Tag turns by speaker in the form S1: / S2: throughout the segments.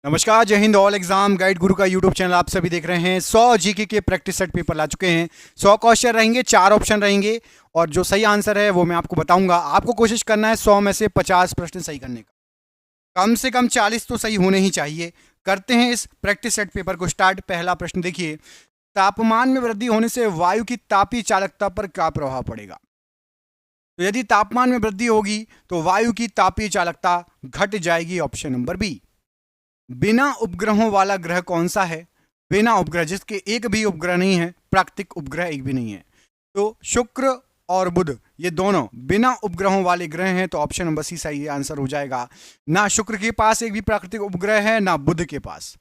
S1: नमस्कार, जय Hind. All exam guide गुरु का यूट्यूब चैनल आप सभी देख रहे हैं। 100 जीके के प्रैक्टिस सेट पेपर ला चुके हैं। 100 क्वेश्चन रहेंगे, 4 ऑप्शन रहेंगे और जो सही आंसर है वो मैं आपको बताऊंगा। आपको कोशिश करना है 100 में से 50 प्रश्न सही करने का। कम से कम 40 तो सही होने ही चाहिए। करते हैं इस प्रैक्टिस सेट पेपर को स्टार्ट। पहला प्रश्न देखिए, तापमान में वृद्धि होने से वायु की तापीय चालकता पर क्या प्रभाव पड़ेगा। तो यदि तापमान में वृद्धि होगी तो वायु की तापीय चालकता घट जाएगी। Option number B. बिना उपग्रहों वाला ग्रह कौन सा है। बिना उपग्रह, जिसके एक भी उपग्रह नहीं है, प्राकृतिक उपग्रह एक भी नहीं है। तो शुक्र और बुध ये दोनों बिना उपग्रहों वाले ग्रह हैं। तो ऑप्शन नंबर सी सही आंसर हो जाएगा। ना शुक्र के पास एक भी प्राकृतिक उपग्रह है, ना बुध के पास।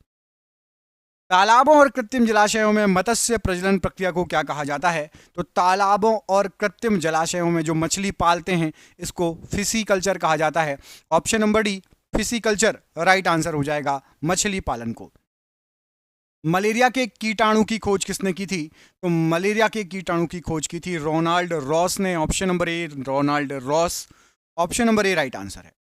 S1: तालाबों और कृत्रिम जलाशयों में मत्स्य प्रजनन प्रक्रिया को क्या कहा जाता है। तो तालाबों और कृत्रिम जलाशयों में जो मछली पालते हैं इसको फिशिकल्चर कहा जाता है। Option number D pisciculture right answer हो जाएगा, मछली पालन को। मलेरिया के कीटाणु की खोज किसने की थी। तो मलेरिया के कीटाणु की खोज की थी रोनाल्ड रॉस ने। Option number A Ronald Ross, option number A right answer है।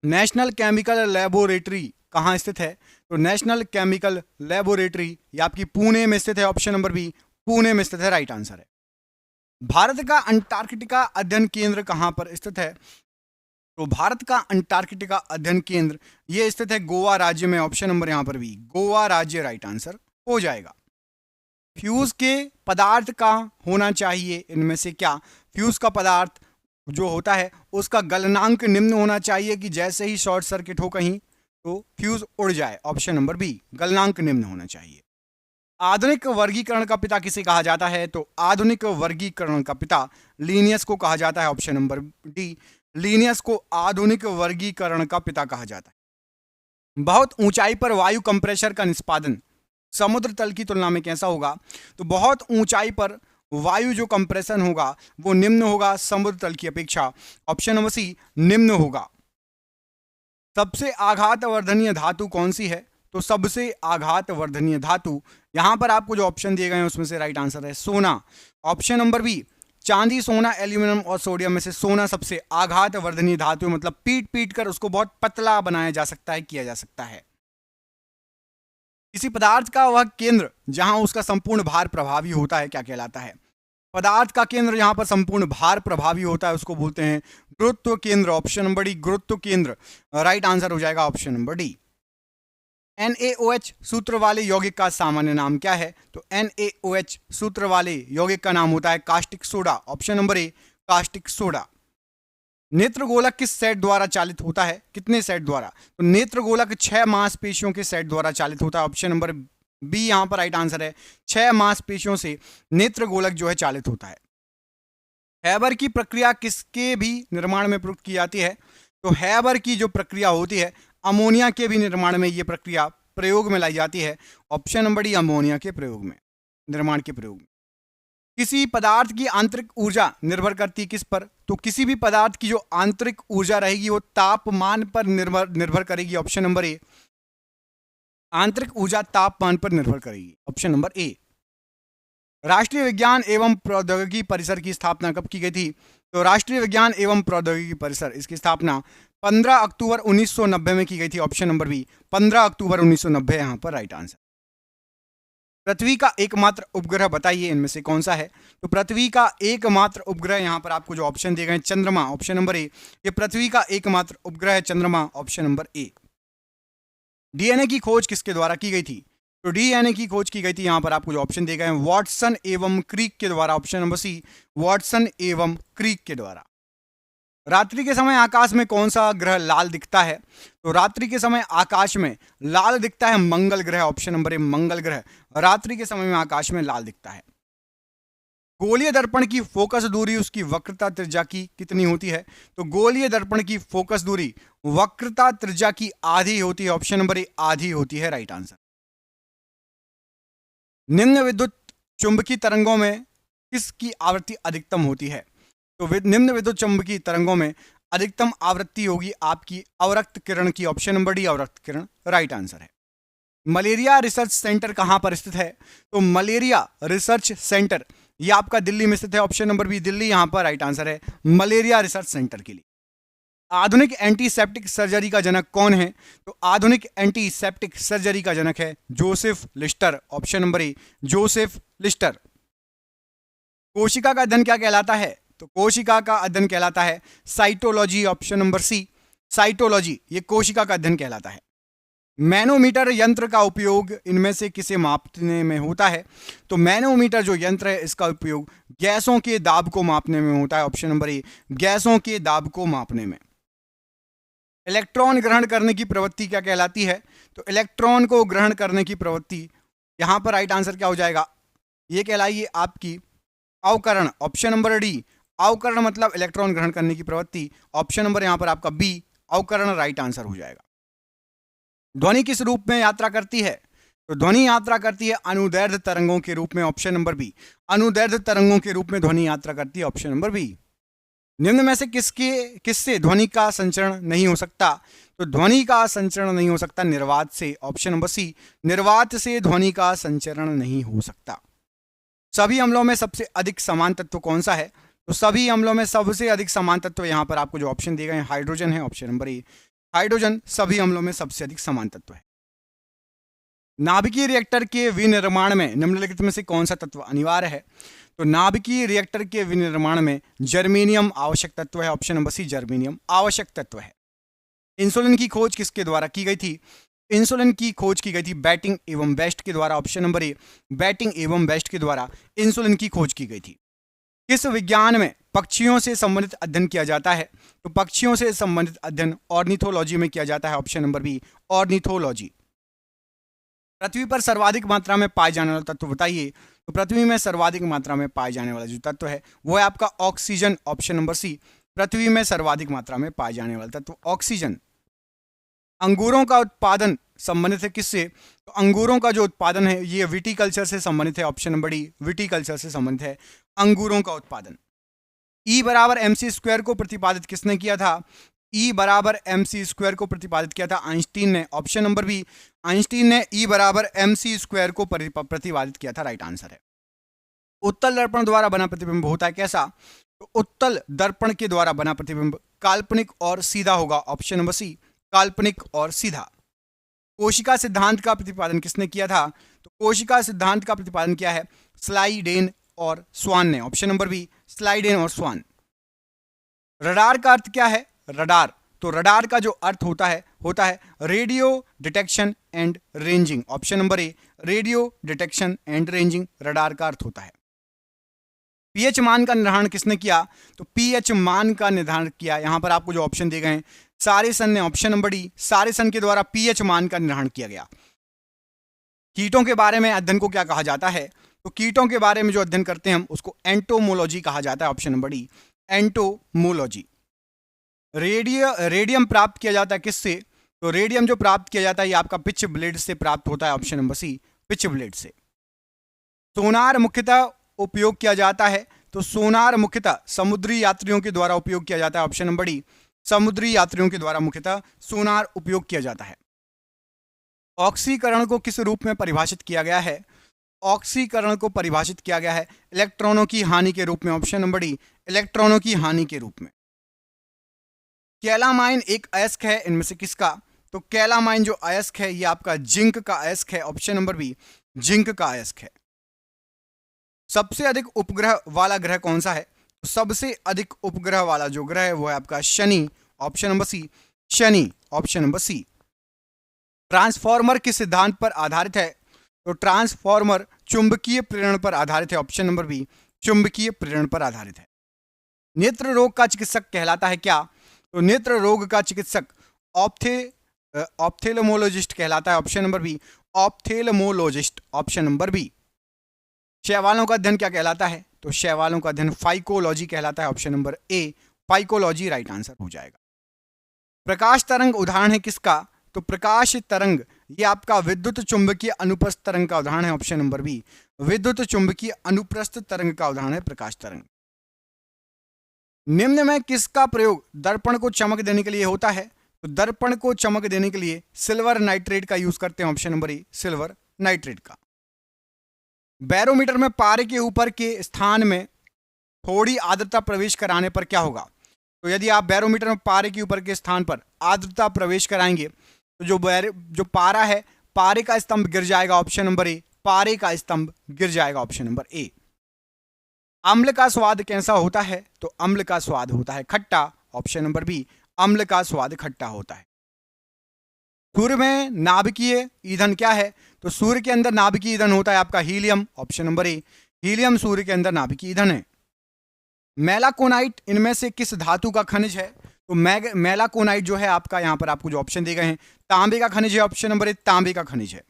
S1: नेशनल केमिकल लेबोरेटरी कहाँ स्थित है। तो नेशनल केमिकल लेबोरेटरी ये आपकी पुणे में स्थित है। ऑप्शन नंबर बी पुणे में स्थित है, राइट आंसर है। भारत का अंटार्कटिका अध्ययन केंद्र कहाँ पर स्थित है। तो भारत का अंटार्कटिका अध्ययन केंद्र ये स्थित है गोवा राज्य में। ऑप्शन नंबर यहां पर भी गोवा राज्य राइट आंसर हो जाएगा। फ्यूज के पदार्थ का होना चाहिए इनमें से क्या। फ्यूज का पदार्थ जो होता है उसका गलनांक निम्न होना चाहिए कि जैसे ही शॉर्ट सर्किट हो कहीं तो फ्यूज उड़ जाए। ऑप्शन नंबर बी गलनांक निम्न होना चाहिए। आधुनिक वर्गीकरण का पिता किसे कहा जाता है। तो आधुनिक वर्गीकरण का पिता लीनियस को कहा जाता है। ऑप्शन नंबर डी लीनियस को आधुनिक वर्गीकरण का पिता कहा जाता है। बहुत ऊंचाई पर वायु कंप्रेशर का निष्पादन समुद्र तल की तुलना में कैसा होगा। तो बहुत ऊंचाई पर वायु जो कंप्रेशन होगा वो निम्न होगा समुद्र तल की अपेक्षा। ऑप्शन नंबर सी निम्न होगा। सबसे आघातवर्धनीय धातु कौन सी है। तो सबसे आघातवर्धनीय धातु यहां पर आपको जो ऑप्शन दिए गए हैं उसमें से राइट आंसर है सोना। ऑप्शन नंबर बी चांदी, सोना, एल्यूमिनियम और सोडियम में से सोना सबसे आघातवर्धनीय धातु, मतलब पीट पीट कर उसको बहुत पतला बनाया जा सकता है, किया जा सकता है। किसी पदार्थ का वह केंद्र जहां उसका संपूर्ण भार प्रभावी होता है क्या कहलाता है। पदार्थ का केंद्र जहां पर संपूर्ण भार प्रभावी होता है उसको बोलते हैं गुरुत्व केंद्र। ऑप्शन नंबर डी गुरुत्व केंद्र राइट आंसर हो जाएगा, ऑप्शन नंबर डी। NaOH सूत्र वाले यौगिक का सामान्य नाम क्या है। तो NaOH सूत्र वाले यौगिक का नाम होता है caustic soda. Option number A caustic soda. नेत्रगोलक किस सेट द्वारा चालित होता है, कितने सेट द्वारा। तो नेत्रगोलक 6 मांसपेशियों के सेट द्वारा चालित होता है। ऑप्शन नंबर बी यहां पर राइट आंसर है, 6 मांसपेशियों से नेत्रगोलक जो है चालित होता है। हैबर की प्रक्रिया किसके भी निर्माण में प्रयुक्त की जाती है। तो हैबर की जो प्रक्रिया होती है अमोनिया के भी निर्माण में ये प्रक्रिया प्रयोग में लाई जाती है। ऑप्शन नंबर डी अमोनिया के प्रयोग में, निर्माण के प्रयोग में। किसी पदार्थ की आंतरिक ऊर्जा निर्भर करती है किस पर। तो किसी भी पदार्थ की जो आंतरिक ऊर्जा रहेगी वो तापमान पर निर्भर करेगी। ऑप्शन नंबर ए आंतरिक ऊर्जा तापमान पर निर्भर करेगी, ऑप्शन नंबर ए। राष्ट्रीय विज्ञान एवं प्रौद्योगिकी परिसर की स्थापना कब की गई थी। तो राष्ट्रीय विज्ञान एवं प्रौद्योगिकी परिसर इसकी स्थापना 15 अक्टूबर 1990 में की गई थी। ऑप्शन नंबर बी 15 अक्टूबर 1990 यहां पर राइट आंसर। पृथ्वी का एकमात्र उपग्रह बताइए इनमें से कौन सा है। तो पृथ्वी का एकमात्र उपग्रह यहां पर आपको जो ऑप्शन दिए गए चंद्रमा। ऑप्शन नंबर ए ये पृथ्वी का एकमात्र उपग्रह है चंद्रमा, ऑप्शन नंबर ए। डीएनए की खोज किसके द्वारा की गई थी। तो डीएनए की खोज की गई थी यहां पर आपको जो ऑप्शन दिए गए हैं वॉटसन एवं क्रीक के द्वारा। ऑप्शन नंबर सी वॉटसन एवं क्रीक के द्वारा। रात्रि के समय आकाश में कौन सा ग्रह लाल दिखता है। तो रात्रि के समय आकाश में लाल दिखता है मंगल ग्रह। ऑप्शन नंबर ए मंगल ग्रह रात्रि के समय में आकाश में लाल दिखता है। गोलीय दर्पण की फोकस दूरी उसकी वक्रता त्रिज्या की कितनी होती है। तो गोलीय दर्पण की फोकस दूरी वक्रता त्रिज्या की आधी होती है। ऑप्शन नंबर ए आधी होती है, राइट आंसर। निम्न विद्युत चुंबकीय तरंगों में किसकी आवृत्ति अधिकतम होती है। तो निम्न विद्युत चुंबकीय तरंगों में अधिकतम आवृत्ति होगी आपकी अवरक्त किरण की। ऑप्शन नंबर डी अवरक्त किरण राइट आंसर है। मलेरिया रिसर्च सेंटर कहां पर स्थित है। तो मलेरिया रिसर्च सेंटर ये आपका दिल्ली में स्थित है। ऑप्शन नंबर बी दिल्ली यहां पर राइट आंसर है मलेरिया रिसर्च सेंटर के लिए। आधुनिक एंटीसेप्टिक सर्जरी का जनक कौन है? तो आधुनिक एंटीसेप्टिक सर्जरी का जनक है जोसेफ लिस्टर, ऑप्शन नंबर ए, जोसेफ लिस्टर। कोशिका का अध्ययन क्या कहलाता है? तो कोशिका का अध्ययन कहलाता है cytology, option number C, cytology, ये कोशिका का अध्ययन कहलाता है। मैनोमीटर यंत्र का उपयोग इनमें से किसे मापने में होता है? तो मैनोमीटर जो यंत्र है इसका उपयोग गैसों के दाब को मापने में होता है, ऑप्शन नंबर ए, गैसों के दाब को मापने में। इलेक्ट्रॉन ग्रहण करने की प्रवृत्ति क्या कहलाती है? तो इलेक्ट्रॉन को ग्रहण करने की प्रवृत्ति, यहां पर राइट आंसर क्या हो जाएगा? ये कहलाइए आपकी अवकरण, ऑप्शन नंबर डी, अवकरण मतलब इलेक्ट्रॉन ग्रहण करने की प्रवृत्ति, ऑप्शन नंबर यहां पर आपका बी, अवकरण राइट आंसर हो जाएगा। ध्वनि किस रूप में यात्रा करती है? तो ध्वनि यात्रा करती है अनुदैर्ध्य तरंगों के रूप में, ऑप्शन नंबर बी, अनुदैर्ध्य तरंगों के रूप में ध्वनि यात्रा करती है, ऑप्शन नंबर बी। निम्न में से किससे ध्वनि का संचरण नहीं हो सकता? तो ध्वनि का संचरण नहीं हो सकता निर्वात से, ऑप्शन नंबर सी, निर्वात से ध्वनि का संचरण नहीं हो सकता। सभी अम्लों में सबसे अधिक समान तत्व कौन सा है? तो सभी अम्लों में सबसे अधिक समान तत्व यहां पर आपको जो ऑप्शन दिए गए हैं हाइड्रोजन है, ऑप्शन नंबर ए, हाइड्रोजन सभी अम्लों में सबसे अधिक समान तत्व है। नाभिकीय रिएक्टर के विनिर्माण में निम्नलिखित में से कौन सा तत्व अनिवार्य है? तो नाभिकीय रिएक्टर के विनिर्माण में जर्मेनियम आवश्यक तत्व है, ऑप्शन नंबर सी, जर्मेनियम आवश्यक तत्व है। इंसुलिन की खोज किसके द्वारा की गई थी? इंसुलिन की खोज की गई थी बैटिंग एवं बेस्ट के द्वारा, ऑप्शन नंबर ए, बैटिंग एवं बेस्ट के द्वारा इंसुलिन की खोज की गई थी। किस विज्ञान में पक्षियों से संबंधित अध्ययन किया जाता है? तो पक्षियों से संबंधित अध्ययन ऑर्निथोलॉजी में किया जाता है, ऑप्शन नंबर बी, ऑर्निथोलॉजी। पृथ्वी पर सर्वाधिक मात्रा में पाए जाने वाला तत्व बताइए। तो पृथ्वी में सर्वाधिक मात्रा में पाए जाने वाला जो तत्व है वो है आपका ऑक्सीजन, ऑप्शन नंबर सी, पृथ्वी में सर्वाधिक मात्रा में पाए जाने वाला तत्व ऑक्सीजन। अंगूरों का उत्पादन संबंधित है किससे? तो अंगूरों का जो उत्पादन है ये विटीकल्चर से संबंधित है, ऑप्शन नंबर डी, विटीकल्चर से संबंधित है अंगूरों का उत्पादन। E बराबर MC स्क्वायर को प्रतिपादित किसने किया था? E बराबर MC स्क्वायर को प्रतिपादित किया था आइंस्टीन ने, ऑप्शन नंबर बी, आइंस्टीन ने E बराबर MC स्क्वायर को प्रतिपादित किया था, राइट आंसर है। उत्तल दर्पण द्वारा बना प्रतिबिंब होता है कैसा? तो उत्तल दर्पण के द्वारा बना प्रतिबिंब काल्पनिक और सीधा होगा, ऑप्शन नंबर सी, काल्पनिक और सीधा। कोशिका सिद्धांत का प्रतिपादन किसने किया था? तो कोशिका सिद्धांत का प्रतिपादन किया है स्लाइडेन और स्वान ने, ऑप्शन नंबर बी, स्लाइडेन और स्वान। रडार का अर्थ क्या है? रडार, तो रडार का जो अर्थ होता है radio detection and ranging, option number A, radio detection and ranging radar का अर्थ होता है। पीएच मान का निर्धारण किसने किया? तो पीएच मान का निर्धारण किया, यहां पर आपको जो ऑप्शन दिए गए हैं सारेसन ने, ऑप्शन नंबर डी, सारेसन के द्वारा पीएच मान का निर्धारण किया गया। कीटों के बारे में अध्ययन को क्या कहा जाता है? तो कीटों के बारे में जो अध्ययन करते हैं हम उसको एंटोमोलॉजी कहा जाता है, option number D, entomology. Radium प्राप्त किया जाता है किससे? तो रेडियम जो प्राप्त किया जाता है ये आपका पिच ब्लेड से प्राप्त होता है, option number C, pitchblende से। सोनार मुख्यतः उपयोग किया जाता है, तो सोनार मुख्यतः समुद्री यात्रियों के द्वारा उपयोग किया जाता है, ऑप्शन नंबर डी, समुद्री यात्रियों के द्वारा मुख्यतः सोनार उपयोग किया जाता है। ऑक्सीकरण को किस रूप में परिभाषित किया गया है? ऑक्सीकरण को परिभाषित किया गया है इलेक्ट्रॉनों की हानि के रूप में, ऑप्शन नंबर डी, इलेक्ट्रॉनों की हानि के रूप में। कैलामाइन एक अयस्क है इनमें से किसका? तो कैलामाइन जो अयस्क है ये आपका जिंक का अयस्क है, ऑप्शन नंबर बी, जिंक का अयस्क है। सबसे अधिक उपग्रह वाला ग्रह कौन सा है? तो सबसे अधिक उपग्रह वाला जो ग्रह है वो है आपका शनि, ऑप्शन नंबर सी, शनि, ऑप्शन नंबर सी। ट्रांसफॉर्मर किस सिद्धांत पर आधारित है? तो ट्रांसफॉर्मर चुंबकीय प्रेरण पर आधारित है, ऑप्शन नंबर बी, चुंबकीय प्रेरण पर आधारित है। नेत्र रोग का चिकित्सक कहलाता है क्या? तो नेत्र रोग का चिकित्सक ऑप्थेल्मोलॉजिस्ट कहलाता है, option number B, ophthalmologist, option number B. शैवालों का अध्ययन क्या कहलाता है? तो शैवालों का अध्ययन फाइकोलॉजी कहलाता है, ऑप्शन नंबर ए, फाइकोलॉजी राइट आंसर हो जाएगा। प्रकाश तरंग उदाहरण है किसका? तो प्रकाश तरंग ये आपका विद्युत चुंबकीय अनुप्रस्थ तरंग का उदाहरण है, ऑप्शन नंबर बी, विद्युत चुंबकीय अनुप्रस्थ तरंग का उदाहरण है प्रकाश तरंग। निम्न में किसका प्रयोग दर्पण को चमक देने के लिए होता है? तो दर्पण को चमक देने के लिए सिल्वर नाइट्रेट का यूज करते हैं, ऑप्शन नंबर ए, सिल्वर नाइट्रेट का। बैरोमीटर में पारे के ऊपर के स्थान में थोड़ी आर्द्रता प्रवेश कराने पर क्या होगा? तो यदि आप बैरोमीटर में पारे के ऊपर के स्थान पर आर्द्रता प्रवेश कराएंगे तो जो पारा है, पारे का स्तंभ गिर जाएगा, ऑप्शन नंबर ए, पारे का स्तंभ गिर जाएगा, ऑप्शन नंबर ए। अम्ल का स्वाद कैसा होता है? तो अम्ल का स्वाद होता है खट्टा, ऑप्शन नंबर बी, अम्ल का स्वाद खट्टा होता है। सूर्य में नाभिकीय ईंधन क्या है? तो सूर्य के अंदर नाभिकीय ईंधन होता है आपका helium, option number A, helium सूर्य के अंदर नाभिकीय ईंधन है। मेलाकोनाइट इनमें से किस धातु का खनिज है? तो मेलाकोनाइट जो है आपका, यहां पर आपको जो ऑप्शन दिए गए हैं, तांबे का खनिज है, ऑप्शन नंबर ए, तांबे का खनिज है।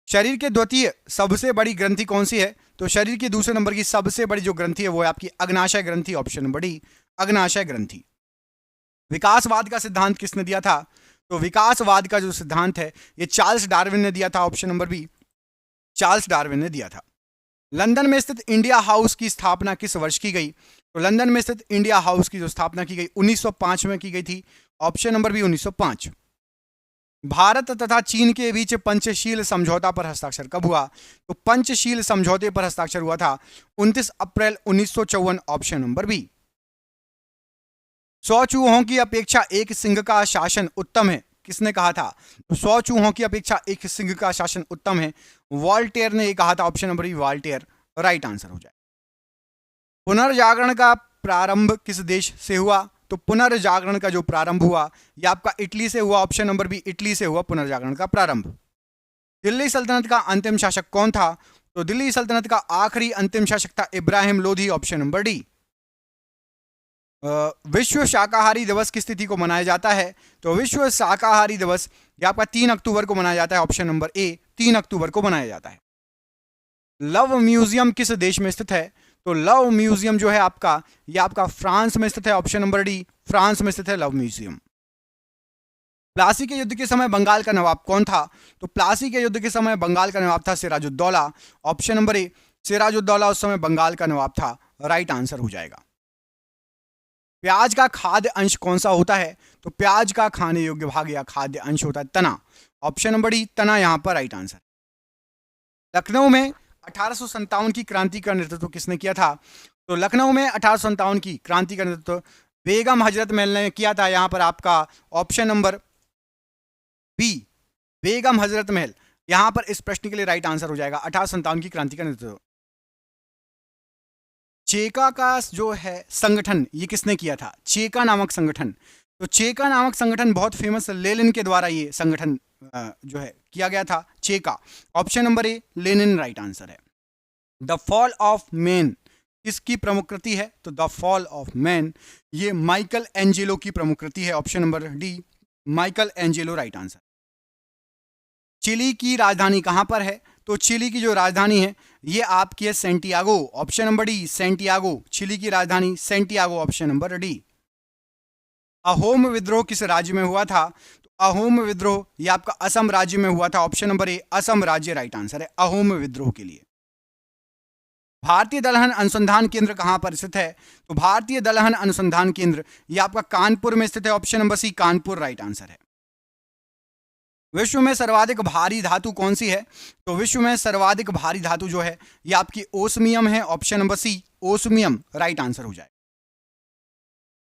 S1: शरीर के द्वितीय सबसे बड़ी ग्रंथि कौन सी है? तो शरीर की दूसरे नंबर की सबसे बड़ी जो ग्रंथि है वो है आपकी अग्नाशय ग्रंथि, ऑप्शन नंबर डी, अग्नाशय ग्रंथि। विकासवाद का सिद्धांत किसने दिया था? तो विकासवाद का जो सिद्धांत है ये चार्ल्स डार्विन ने दिया था, option number B, Charles Darwin ने दिया था। लंदन में स्थित इंडिया हाउस की स्थापना किस वर्ष की गई? तो लंदन में स्थित इंडिया हाउस की जो स्थापना की गई 1905 में की गई थी, ऑप्शन नंबर बी, 1905। भारत तथा चीन के बीच पंचशील समझौता पर हस्ताक्षर कब हुआ? तो पंचशील समझौते पर हस्ताक्षर हुआ था 29 अप्रैल 1954, ऑप्शन नंबर बी। 100 चूहों की अपेक्षा एक सिंह का शासन उत्तम है, किसने कहा था? तो 100 चूहों की अपेक्षा एक सिंह का शासन उत्तम है, वॉल्टेयर ने कहा था, option number B, Voltaire right answer हो जाए। पुनर्जागरण का प्रारंभ किस देश से हुआ? तो पुनर्जागरण का जो प्रारंभ हुआ ये आपका इटली से हुआ, ऑप्शन नंबर बी, इटली से हुआ पुनर्जागरण का प्रारंभ। दिल्ली सल्तनत का अंतिम शासक कौन था? तो दिल्ली सल्तनत का आखिरी अंतिम शासक था Ibrahim Lodhi, option number D. विश्व शाकाहारी दिवस किस तिथि को मनाया जाता है? तो विश्व शाकाहारी दिवस ये आपका 3 अक्टूबर को मनाया जाता है, ऑप्शन नंबर ए, 3 अक्टूबर को मनाया जाता है। लव म्यूजियम किस देश में स्थित है? तो लव म्यूजियम जो है आपका ये आपका फ्रांस में स्थित है, ऑप्शन नंबर डी, फ्रांस में स्थित है लव म्यूजियम। प्लासी के युद्ध के समय बंगाल का नवाब कौन था? तो प्लासी के युद्ध के समय बंगाल का नवाब था Sirajuddaula, option number A, Sirajuddaula उस समय बंगाल का नवाब था, राइट आंसर हो जाएगा। प्याज का खाद्य अंश कौन सा होता है? तो प्याज का खाने योग्य भाग या खाद्य अंश होता है तना, ऑप्शन नंबर डी, तना यहां पर राइट आंसर। लखनऊ में 1857 की क्रांति का नेतृत्व किसने किया था? तो लखनऊ में 1857 की क्रांति का नेतृत्व बेगम हजरत महल ने किया था, यहां पर आपका option number B, Begum Hazrat Mahal यहां पर इस प्रश्न के लिए राइट आंसर हो जाएगा, 1857 की क्रांति का नेतृत्व। चेका का जो है संगठन ये किसने किया था? चेका नामक संगठन। तो चेका नामक संगठन बहुत फेमस, लेनिन के द्वारा ये संगठन जो है किया गया था, Cheka, option number A, Lenin right answer है। द फॉल ऑफ मैन किसकी प्रमुख कृति है? तो द फॉल ऑफ मैन ये माइकल एंजेलो की प्रमुख कृति है, option number D, Michelangelo right answer. Chile की राजधानी कहां पर है? तो चिली की जो राजधानी है ये आपकी है Santiago, option number D, Santiago, Chile की राजधानी Santiago, option number D. Ahom विद्रोह किस राज्य में हुआ था? तो अहोम विद्रोह ये आपका असम राज्य में हुआ था, ऑप्शन नंबर ए, असम राज्य राइट आंसर है अहोम विद्रोह के लिए। भारतीय दलहन अनुसंधान केंद्र कहां पर स्थित है? तो भारतीय दलहन अनुसंधान केंद्र ये आपका कानपुर में स्थित है, option number C, Kanpur right answer है। विश्व में सर्वाधिक भारी धातु कौन सी है? तो विश्व में सर्वाधिक भारी धातु जो है ये आपकी ओस्मियम है, option number C, osmium right answer हो जाए।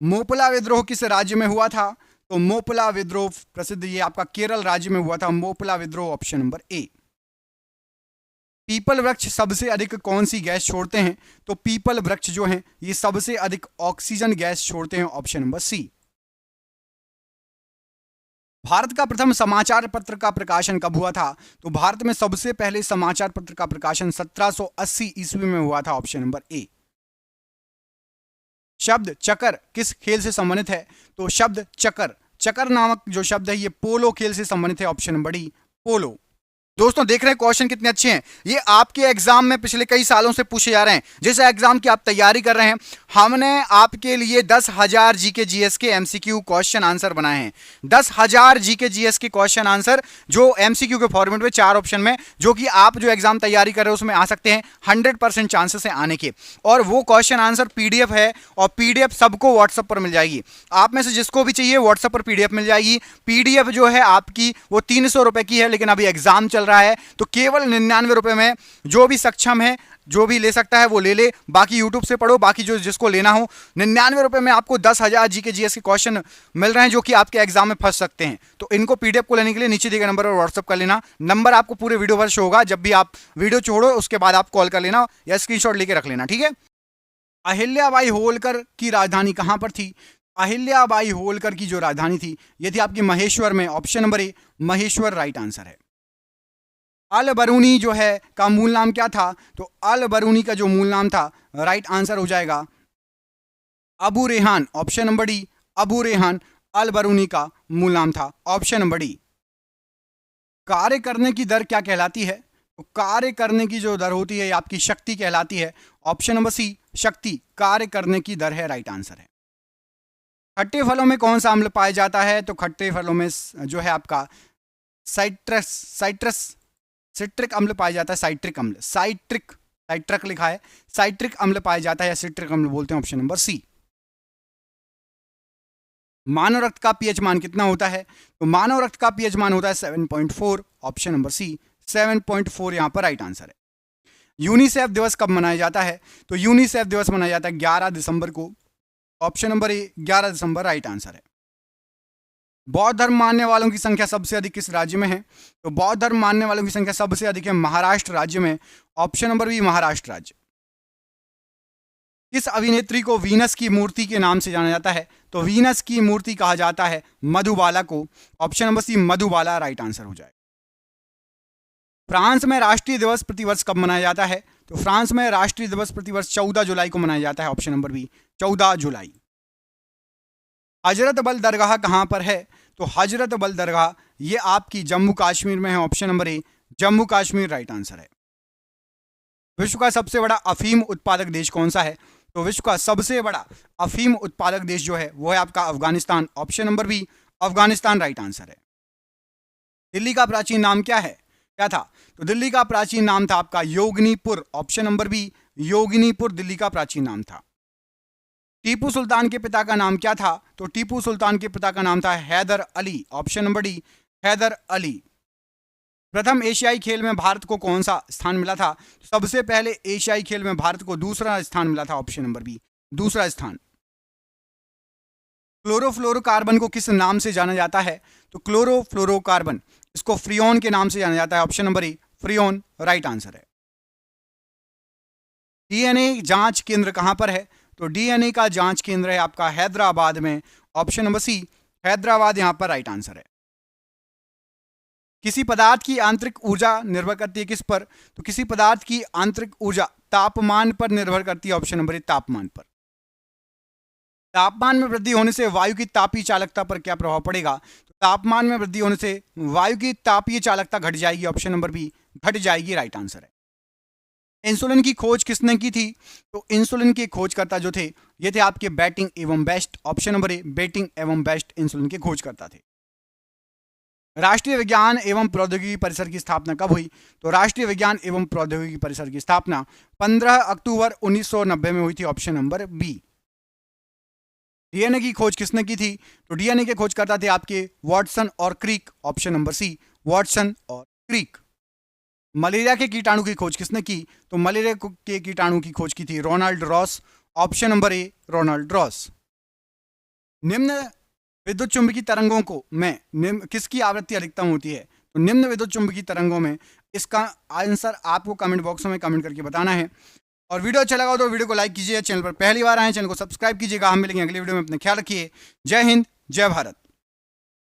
S1: मोपला विद्रोह किस राज्य में हुआ था? तो मोपला विद्रोह प्रसिद्ध ये आपका केरल राज्य में हुआ था, मोपला विद्रोह, ऑप्शन नंबर ए। पीपल वृक्ष सबसे अधिक कौन सी गैस छोड़ते हैं? तो पीपल वृक्ष जो हैं ये सबसे अधिक ऑक्सीजन गैस छोड़ते हैं, ऑप्शन नंबर सी। भारत का प्रथम समाचार पत्र का प्रकाशन कब हुआ था? तो भारत में सबसे पहले समाचार पत्र का प्रकाशन 1780 ईस्वी में हुआ था, ऑप्शन नंबर ए। शब्द चकर किस खेल से संबंधित है? तो शब्द चकर, चकर नामक जो शब्द है ये पोलो खेल से संबंधित है, ऑप्शन नंबर डी, पोलो। दोस्तों देख रहे हैं क्वेश्चन कितने अच्छे हैं, ये आपके एग्जाम में पिछले कई सालों से पूछे जा रहे हैं। जिस एग्जाम की आप तैयारी कर रहे हैं हमने आपके लिए 10,000 जीके जीएस के एमसीक्यू क्वेश्चन आंसर बनाए हैं। 10,000 जीके जीएस के क्वेश्चन आंसर जो एमसीक्यू के फॉर्मेट में 4 ऑप्शन में, जो कि आप जो एग्जाम तैयारी कर रहे हो उसमें आ सकते हैं, 100% चांसेस है आने के। और वो क्वेश्चन आंसर पीडीएफ है और पीडीएफ सबको व्हाट्सएप पर मिल जाएगी। आप में से जिसको भी चाहिए व्हाट्सएप पर पीडीएफ मिल जाएगी। पीडीएफ जो है आपकी वो 300 रुपए की है, लेकिन अभी एग्जाम चल रहा है, तो केवल 99 रुपए में जो भी सक्षम है, जो भी ले सकता है वो ले ले, बाकी यूट्यूब से पढ़ो, बाकी जो जिसको लेना हो 99 रुपए में आपको 10,000 जीके जीएस के क्वेश्चन मिल रहे हैं जो कि आपके एग्जाम में फंस सकते हैं। तो इनको पीडीएफ को लेने के लिए नीचे दिए गए नंबर पर व्हाट्सअप कर लेना। नंबर आपको पूरे वीडियो पर शो होगा, जब भी आप वीडियो छोड़ो उसके बाद आप कॉल कर लेना या स्क्रीनशॉट लेके रख लेना, ठीक है। अहिल्याबाई होलकर की राजधानी कहां पर थी? अहिल्याबाई होलकर की जो राजधानी थी ये थी आपकी महेश्वर में। ऑप्शन नंबर ए महेश्वर राइट आंसर है। अल बरूनी जो है का मूल नाम क्या था? तो अल बरूनी का जो मूल नाम था राइट आंसर हो जाएगा Abu Rehan. Option number D Abu Rehan Al Biruni का मूल नाम था। Option number D. कार्य करने की दर क्या कहलाती है? तो कार्य करने की जो दर होती है आपकी शक्ति कहलाती है। ऑप्शन नंबर सी शक्ति कार्य करने की दर है, राइट आंसर है। खट्टे फलों में कौन सा अम्ल पाया जाता है? तो खट्टे फलों में जो है आपका सिट्रिक अम्ल पाया जाता है। साइट्रिक लिखा है, साइट्रिक अम्ल पाया जाता है या सिट्रिक अम्ल बोलते हैं। ऑप्शन नंबर सी। मानव रक्त का पीएच मान कितना होता है? तो मानव रक्त का पीएच मान होता है 7.4। ऑप्शन नंबर सी 7.4 यहां पर राइट आंसर है। यूनिसेफ दिवस कब मनाया जाता है? तो यूनिसेफ दिवस मनाया जाता है 11 दिसंबर को। ऑप्शन नंबर ए 11 दिसंबर राइट आंसर है। बौद्ध धर्म मानने वालों की संख्या सबसे अधिक किस राज्य में है? तो बौद्ध धर्म मानने वालों की संख्या सबसे अधिक है महाराष्ट्र राज्य में। ऑप्शन नंबर बी महाराष्ट्र राज्य। किस अभिनेत्री को वीनस की मूर्ति के नाम से जाना जाता है? तो वीनस की मूर्ति कहा जाता है मधुबाला को। Option number C Madhubala right answer हो जाए। फ्रांस में राष्ट्रीय दिवस प्रतिवर्ष कब मनाया जाता है? तो फ्रांस में राष्ट्रीय दिवस प्रतिवर्ष 14 जुलाई को मनाया जाता है। ऑप्शन नंबर बी 14 जुलाई। हजरत बल दरगाह कहां पर है? तो हजरत बल दरगाह ये आपकी जम्मू कश्मीर में है। ऑप्शन नंबर ए जम्मू कश्मीर राइट आंसर है। विश्व का सबसे बड़ा अफीम उत्पादक देश कौन सा है? तो विश्व का सबसे बड़ा अफीम उत्पादक देश जो है वो है आपका Afghanistan. Option number B Afghanistan right answer है। दिल्ली का प्राचीन नाम क्या है, क्या था? तो दिल्ली का प्राचीन नाम था आपका Yoginipur. Option number B Yoginipur Delhi का प्राचीन नाम था। टीपू सुल्तान के पिता का नाम क्या था? तो टीपू सुल्तान के पिता का नाम था Haidar Ali. Option number D Haidar Ali. प्रथम एशियाई खेल में भारत को कौन सा स्थान मिला था? सबसे पहले एशियाई खेल में भारत को दूसरा स्थान मिला था। ऑप्शन नंबर बी दूसरा स्थान। क्लोरोफ्लोरोकार्बन को किस नाम से जाना जाता है? तो क्लोरोफ्लोरोकार्बन इसको फ्रियोन के नाम से जाना जाता है। ऑप्शन नंबर ए फ्रियोन राइट आंसर है। डीएनए जांच केंद्र कहां पर है? तो डीएनए का जांच केंद्र है आपका हैदराबाद में। ऑप्शन नंबर सी हैदराबाद यहां पर राइट आंसर है। किसी पदार्थ की आंतरिक ऊर्जा निर्भर करती है किस पर? तो किसी पदार्थ की आंतरिक ऊर्जा तापमान पर निर्भर करती है। ऑप्शन नंबर ए तापमान पर। तापमान में वृद्धि होने से वायु की तापीय चालकता पर क्या प्रभाव पड़ेगा? तो तापमान में वृद्धि होने से वायु की तापीय चालकता घट जाएगी। ऑप्शन नंबर बी घट जाएगी राइट आंसर है। इंसुलिन की खोज किसने की थी? तो इंसुलिन के खोजकर्ता जो थे ये थे आपके बेटिंग एवं Best. Option number A Banting एवं बेस्ट इंसुलिन के खोजकर्ता थे। राष्ट्रीय विज्ञान एवं प्रौद्योगिकी परिषद की स्थापना कब हुई? तो राष्ट्रीय विज्ञान एवं प्रौद्योगिकी परिषद की स्थापना 15 अक्टूबर 1990 में हुई थी। Option number B. डीएनए की खोज किसने की थी? तो डीएनए के खोजकर्ता थे आपके वॉटसन और Crick. Option number C Watson और क्रीक। मलेरिया के कीटाणु की खोज किसने की? तो मलेरिया के कीटाणु की खोज की थी Ronald Ross. Option number A Ronald Ross. निम्न विद्युत चुंबकीय तरंगों को में किसकी आवृत्ति अधिकतम होती है? तो निम्न विद्युत चुंबकीय तरंगों में इसका आंसर आपको कमेंट बॉक्स में कमेंट करके बताना है। और वीडियो अच्छा लगा तो वीडियो को लाइक कीजिए। चैनल पर पहली बार आए चैनल को सब्सक्राइब कीजिएगा। हम मिलेंगे अगली वीडियो में। अपने ख्याल रखिए। जय हिंद जय भारत।